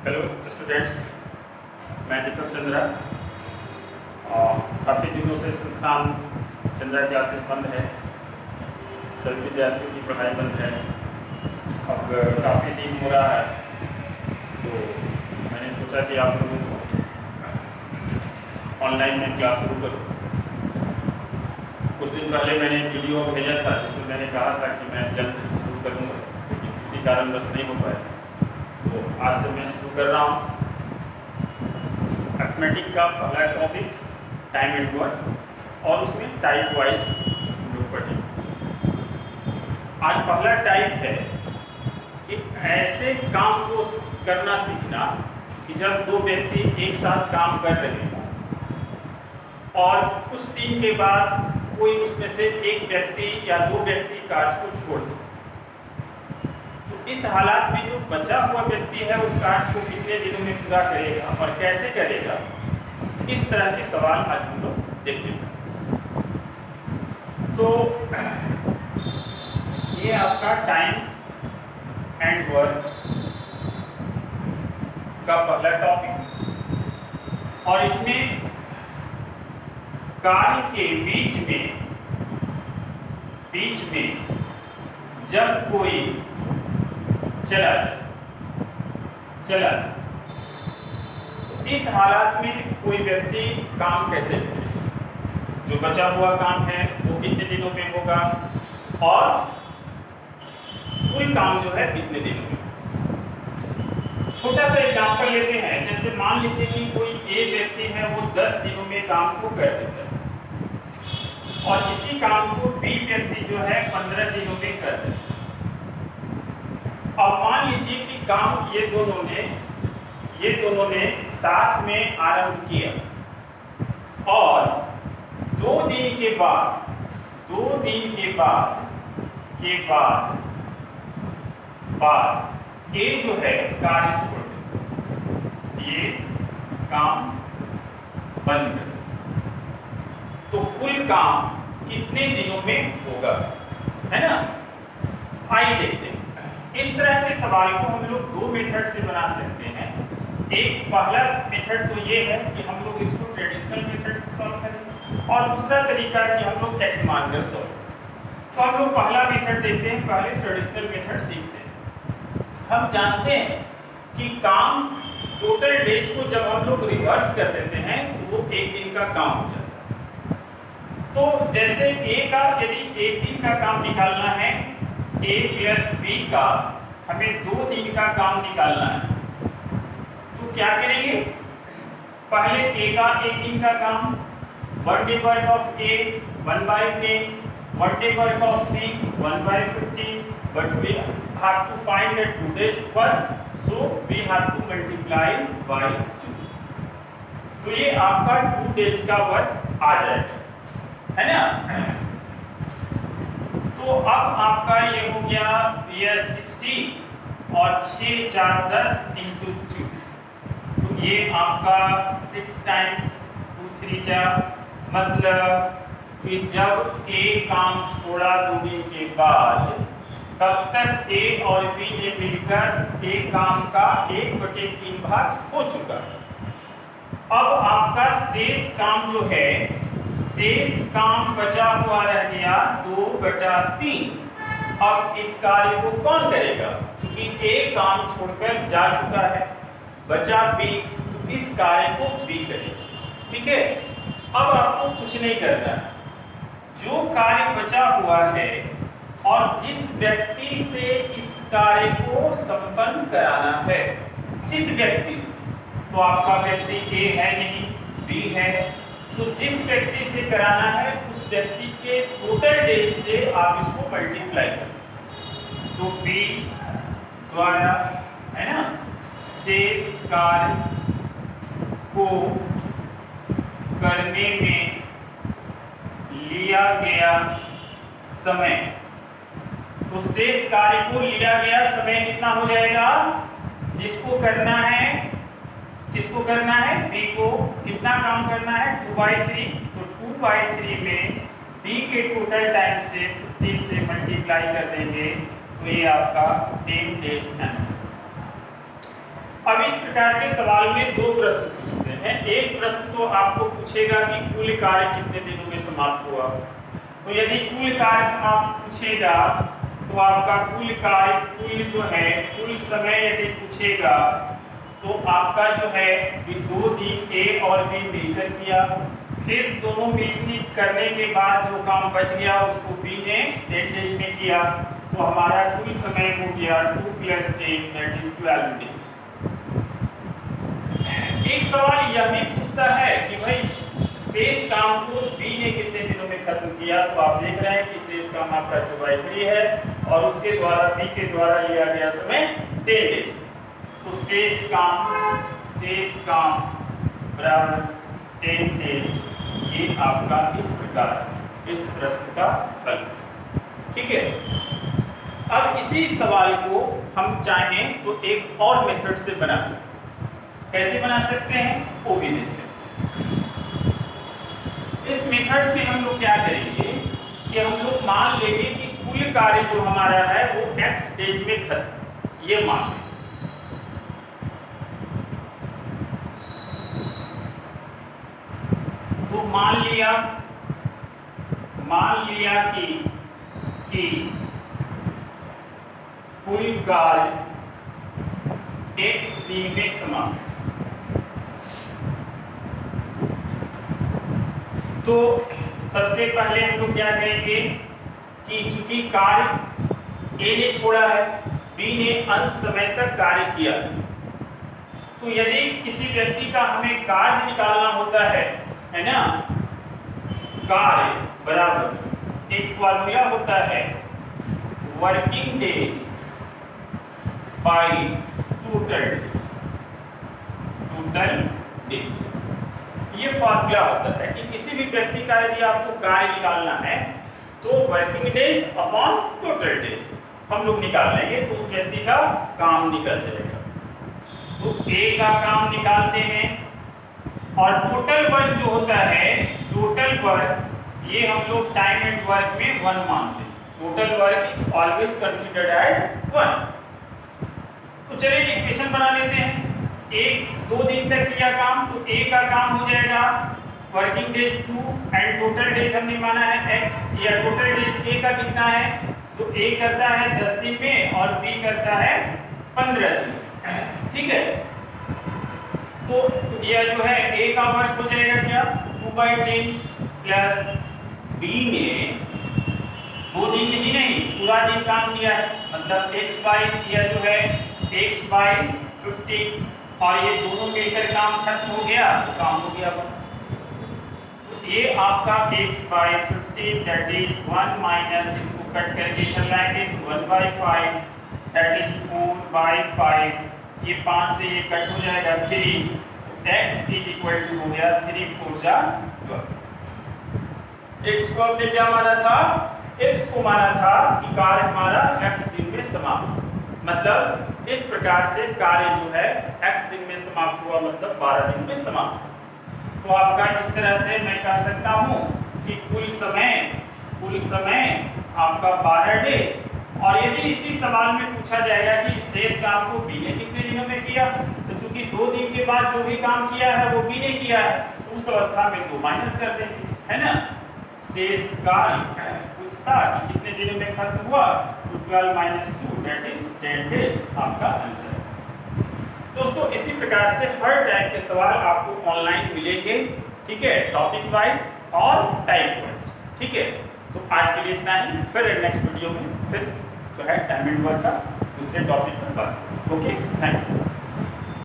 Hello students, मैं दीपक चंद्रा। काफ़ी दिनों से संस्थान चंद्रा क्लासेस बंद है, सभी विद्यार्थियों की पढ़ाई बंद है। अब काफ़ी दिन हो रहा है, तो मैंने सोचा कि आप लोगों को ऑनलाइन में क्लास शुरू करूँ। कुछ दिन पहले मैंने एक वीडियो भेजा था जिसमें मैंने कहा था कि मैं जल्द शुरू करूँगा, लेकिन किसी कारणवश नहीं हो पाया। तो आज से मैं शुरू कर रहा हूँ। अर्थमेटिक का पहला टॉपिक टाइम एंड वर्क, और उसमें टाइप वाइज हम लोग पढ़ेंगे। आज पहला टाइप है कि ऐसे काम को करना सीखना कि जब दो व्यक्ति एक साथ काम कर रहे हैं और कुछ दिन के बाद कोई उसमें से एक व्यक्ति या दो व्यक्ति कार्य को छोड़ दे, तो इस हालात में जो बचा हुआ व्यक्ति है उस कार्य को कितने दिनों में पूरा करेगा और कैसे करेगा, इस तरह के सवाल आज हम लोग देखेंगे। तो ये आपका टाइम एंड वर्क का पहला टॉपिक, और इसमें कार्य के बीच में जब कोई चला जाए तो इस हालात में कोई व्यक्ति काम कैसे करे, जो बचा हुआ काम है वो कितने दिनों में होगा और कुल काम जो है कितने दिनों में। छोटा सा एग्जांपल लेते हैं। जैसे मान लीजिए कि कोई ए व्यक्ति है, वो 10 दिनों में काम को कर देता है और इसी काम को बी व्यक्ति जो है 15 दिनों में कर देता है। अब मान लीजिए कि काम ये दोनों ने साथ में आरंभ किया और 2 दिन के बाद ये जो है कार्य छोड़ दे, ये काम बंद कर, तो कुल काम कितने दिनों में होगा, है ना। आइए देखते हैं। इस तरह के सवाल को हम लोग 2 मेथड से बना सकते हैं। एक पहला मेथड तो ये है कि हम लोग इसको ट्रेडिशनल मेथड से सॉल्व करेंगे, और दूसरा तरीका है कि हम लोग एक्स मानकर सॉल्व। तो हम लोग पहला मेथड देखते हैं, पहले ट्रेडिशनल मेथड सीखते हैं। हम जानते हैं कि काम टोटल डेज को जब हम लोग रिवर्स कर देते हैं तो वो 1 दिन का काम हो जाता है। तो जैसे ए का यदि 1 दिन का काम निकालना है, ए प्लस बी का हमें 2 दिन का काम निकालना है, तो क्या करेंगे। पहले ए का 1 दिन का काम 1 day work of A 1/10, 1 day work of B 1/15, but we have to find the 2 days work, so we have to multiply by 2। तो ये आपका 2 days का वर्क आ जाएगा, है ना। तो अब आपका ये हो गया 60 और 6 4 10 into 2, तो ये आपका 6 times 2 3 जा, मतलब कि जब ए काम छोड़ा 2 दिन के बाद, तब तक ए और बी ने मिलकर ए काम का 1/3 भाग हो चुका है। अब आपका शेष काम जो है, शेष काम बचा हुआ रह गया 2/3। अब इस कार्य को कौन करेगा, क्योंकि ए काम छोड़कर जा चुका है, बचा बी, तो इस कार्य को बी करेगा। ठीक है। अब आपको कुछ नहीं करना है, जो कार्य बचा हुआ है और जिस व्यक्ति से इस कार्य को संपन्न कराना है, जिस व्यक्ति से, तो आपका व्यक्ति ए है नहीं, बी है, तो जिस व्यक्ति से कराना है उस व्यक्ति के टोटल डेज से आप इसको मल्टीप्लाई करें, तो बी द्वारा, है ना, शेष कार्य को करने में लिया गया समय, तो शेष कार्य को लिया गया समय कितना हो जाएगा। जिसको करना है, किसको करना है, बी को कितना काम करना है 2/3, तो 2/3 में बी के टोटल टाइम से 15 से मल्टीप्लाई कर देंगे, तो ये आपका 10 डेज आंसर। अब इस प्रकार के सवाल में दो प्रश्न पूछते हैं। एक प्रश्न तो आपको पूछेगा कि कुल कार्य कितने दिनों में समाप्त हुआ। तो यदि कुल कार्य समाप्त पूछेगा तो आपका कुल कार्य, कुल जो है कुल समय यदि पूछेगा तो आपका जो है कि 2 दिन ए और बी मिलकर किया, फिर दोनों मिलकर करने के बाद जो काम बच गया उसको बी ने 10 डेज में किया, तो हमारा कुल समय हो गया 2 + 10 दैट इज 12 डेज। एक सवाल यह भी पूछता है कि भाई शेष काम को बी ने कितने दिनों में खत्म किया। तो आप देख रहे हैं कि शेष काम आपका 2/3 है और उसके द्वारा बी के द्वारा लिया गया समय 10 डेज। तो शेष काम बराबर 10 डेज, ये आपका इस प्रकार इस प्रश्न का हल। ठीक है। अब इसी सवाल को हम चाहें तो एक और मेथड से बना सकते हैं। कैसे बना सकते हैं वो भी देखिए। इस मेथड में हम लोग क्या करेंगे कि हम लोग मान लेंगे कि कुल कार्य जो हमारा है वो x डेज में खत्म, ये मान लेंगे। तो मान लिया कि कुल कार्य x दिन में समाप्त। तो सबसे पहले हम लोग क्या करेंगे कि चूंकि कार्य ए ने छोड़ा है, बी ने अंत समय तक कार्य किया, तो यदि किसी व्यक्ति का हमें कार्य निकालना होता है ना, कार्य बराबर एक फॉर्मूला होता है working days by total days. ये फॉर्मूला होता है कि किसी भी व्यक्ति का यदि आपको कार्य निकालना है तो working days upon total days हम लोग निकाल लेंगे, तो उस व्यक्ति का काम निकल जाएगा। तो ए का काम निकालते हैं और टोटल वर्क जो होता है, टोटल वर्क ये हम लोग टाइम एंड वर्क में 1 मानते हैं। Total work is always considered as 1। तो चलिए इक्वेशन बना लेते हैं। 2 दिन तक किया काम, तो ए का काम हो जाएगा working days 2 and total days हमने माना है x, या टोटल डेज ए का कितना है, तो ए करता है 10 दिन में और बी करता है 15 दिन। ठीक है। तो यह जो है ए का वर्क हो जाएगा क्या 2/10 प्लस बी ने 2 दिन ही नहीं पूरा दिन काम किया है, मतलब x/यह जो है x/15 और ये दोनों मिलकर काम खत्म हो गया, तो काम हो गया। तो ये आपका x/15 दैट इज 1 माइनस इसको कट करके इधर लाएंगे तो 1/5 दैट इज 4/5, ये 5 से ये कट हो जाएगा 3, तो x इज इक्वल टू हो गया 3 4 जा 12। x को हमने क्या माना था, x को माना था कि कार्य हमारा x दिन में समाप्त, मतलब इस प्रकार से कार्य जो है x दिन में समाप्त हुआ, मतलब 12 दिन में समाप्त। तो आपका इस तरह से मैं कह सकता हूं कि कुल समय आपका 12 डेज। और यदि इसी सवाल में पूछा जाएगा कि शेष काम को बी ने कितने दिनों में किया, तो चूंकि 2 दिन के बाद जो भी काम किया है वो बी ने किया है, तो उस अवस्था में 2 माइनस कर देंगे, है ना। शेष कार्य पूछता कि कितने दिनों में खत्म हुआ, तो 12 - 2 दैट इज 10 डेज आपका आंसर। दोस्तों इसी प्रकार से हर टाइप के सवाल आपको ऑनलाइन मिलेंगे, ठीक है, टॉपिक वाइज और टाइप वाइज। ठीक है, तो आज के लिए इतना ही, फिर नेक्स्ट वीडियो में फिर जो है टाइम एंड वर्क का दूसरे टॉपिक पर बात। Okay, thank you.